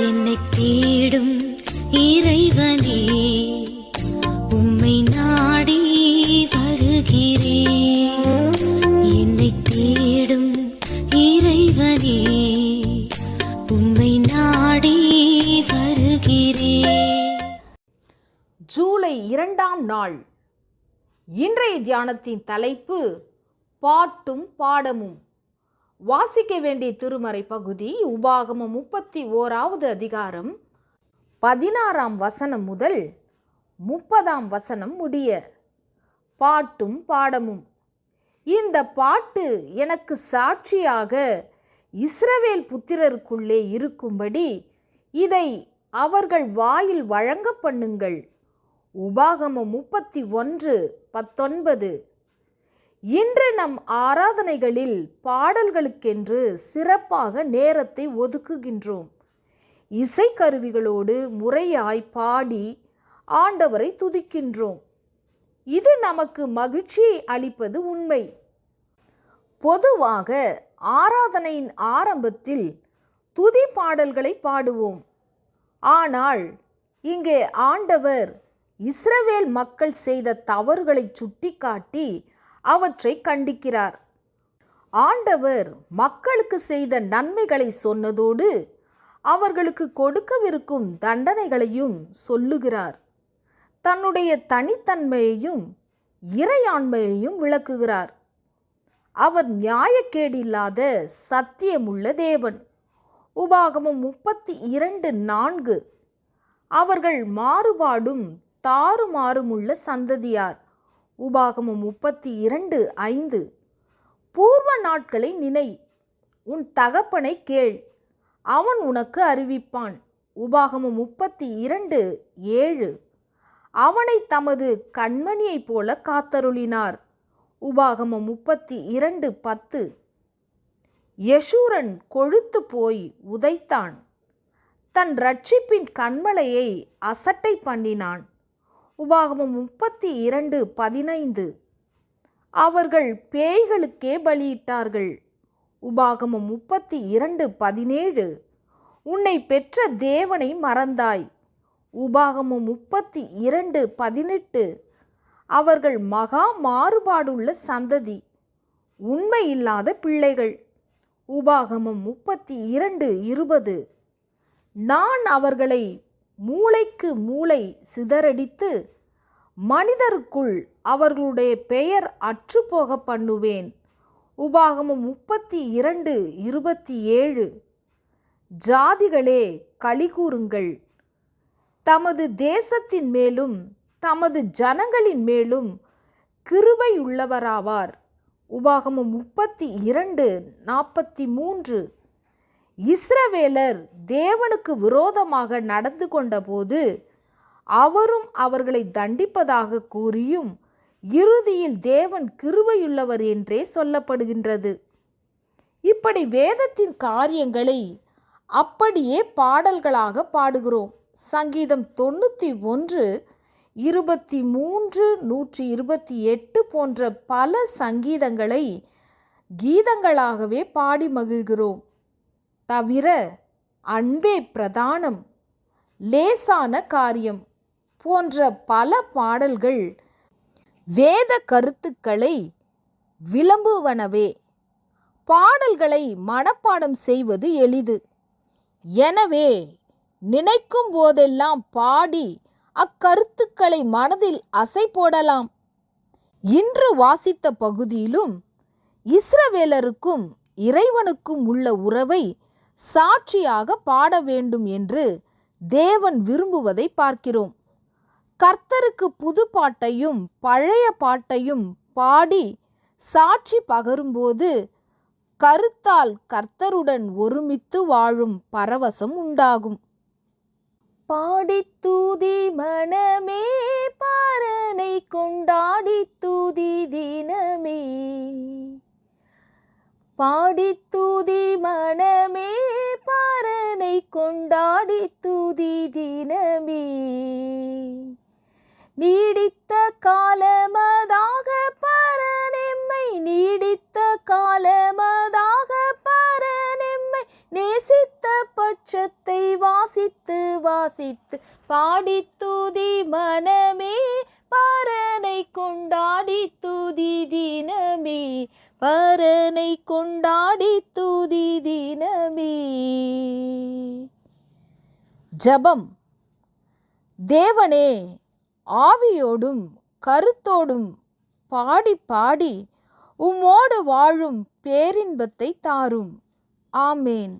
என்னை தேடும் இறைவனே, உம்மை நாடி வருகிறேன். என்னை தேடும் இறைவனே, உம்மை நாடி வருகிறேன். ஜூலை 2ஆம் நாள். இன்றைய தியானத்தின் தலைப்பு பாட்டும் பாடமும். வாசிக்க வேண்டிய திருமறை பகுதி உபாகமம் 31வது அதிகாரம் 16ஆம் வசனம் முதல் 30ஆம் வசனம் முடிய. பாட்டும் பாடமும். இந்த பாட்டு எனக்கு சாட்சியாக இஸ்ரவேல் புத்திரருக்குள்ளே இருக்கும்படி இதை அவர்கள் வாயில் வழங்க பண்ணுங்கள். உபாகமம் 31:19. இன்று நம் ஆராதனைகளில் பாடல்களுக்கென்று சிறப்பாக நேரத்தை ஒதுக்குகின்றோம். இசைக்கருவிகளோடு முறையாய் பாடி ஆண்டவரை துதிக்கின்றோம். இது நமக்கு மகிழ்ச்சியை அளிப்பது உண்மை. பொதுவாக ஆராதனையின் ஆரம்பத்தில் துதி பாடல்களை பாடுவோம். ஆனால் இங்கே ஆண்டவர் இஸ்ரவேல் மக்கள் செய்த தவறுகளை சுட்டிக்காட்டி அவற்றை கண்டிக்கிறார். ஆண்டவர் மக்களுக்கு செய்த நன்மைகளை சொன்னதோடு அவர்களுக்கு கொடுக்கவிருக்கும் தண்டனைகளையும் சொல்லுகிறார். தன்னுடைய தனித்தன்மையையும் இறையாண்மையையும் விளக்குகிறார். அவர் நியாயக்கேடில்லாத சத்தியமுள்ள தேவன். உபாகமம் 32:4. அவர்கள் மாறுபாடும் தாறுமாறுமுள்ள சந்ததியார். உபாகமம் 32:5. பூர்வ நாட்களை நினை, உன் தகப்பனை கேள், அவன் உனக்கு அறிவிப்பான். உபாகமம் 32:7. அவனை தமது கண்மணியைப் போல காத்தருளினார். உபாகமம் 32:10. யெஷூரன் கொழுத்து போய் உதைத்தான், தன் இரட்சிப்பின் கண்மலையை அசட்டை பண்ணினான். உபாகமம் 32:15. அவர்கள் பேய்களுக்கே பலியிட்டார்கள். உபாகமம் 32:17. உன்னை பெற்ற தேவனை மறந்தாய். உபாகமம் 32:18. அவர்கள் மகா மாறுபாடுள்ள சந்ததி, உண்மையில்லாத பிள்ளைகள். உபாகமம் 32:20. நான் அவர்களை மூளைக்கு மூளை சிதறடித்து மனிதருக்குள் அவர்களுடைய பெயர் அற்றுப்போக பண்ணுவேன். உபாகமம் 32:27. ஜாதிகளே களிகூருங்கள், தமது தேசத்தின் மேலும் தமது ஜனங்களின் மேலும் கிருபையுள்ளவராவார். உபாகமம் 32:43. இஸ்ரவேலர் தேவனுக்கு விரோதமாக நடந்து கொண்டபோது அவரும் அவர்களை தண்டிப்பதாக கூறியும் இறுதியில் தேவன் கிருபையுள்ளவர் என்றே சொல்லப்படுகின்றது. இப்படி வேதத்தின் காரியங்களை அப்படியே பாடல்களாக பாடுகிறோம். சங்கீதம் 91, 23, 128 போன்ற பல சங்கீதங்களை கீதங்களாகவே பாடி மகிழ்கிறோம். தவிர அன்பே பிரதானம், லேசான காரியம் போன்ற பல பாடல்கள் வேத கருத்துக்களை விளம்புவனவே. பாடல்களை மனப்பாடம் செய்வது எளிது. எனவே நினைக்கும் போதெல்லாம் பாடி அக்கருத்துக்களை மனதில் அசை போடலாம். இன்று வாசித்த பகுதியிலும் இஸ்ரவேலருக்கும் இறைவனுக்கும் உள்ள உறவை சாட்சியாக பாட வேண்டும் என்று தேவன் விரும்புவதை பார்க்கிறோம். கர்த்தருக்கு புது பாட்டையும் பழைய பாட்டையும் பாடி சாட்சி பகரும்போது கருத்தால் கர்த்தருடன் ஒருமித்து வாழும் பரவசம் உண்டாகும். பாடி தூதி மனமே, பரனை கொண்டாடி தூதி தினமே. பாடி தூதி மனமே, பரனை கொண்டாடி தூதி தினமே. நீடித்த காலமதாக பரனெம்மை, நீடித்த காலமதாக பரனெம்மை நேசித்த பட்சத்தை வாசித்து வாசித்து பாடி துதி மனமே பரனை கொண்டாடி துதி தினமே பரனை கொண்டாடி துதி தினமே. ஜபம். தேவனே, ஆவியோடும் கருத்தோடும் பாடி பாடி உம்மோடு வாழும் பேரின்பத்தை தாரும். ஆமேன்.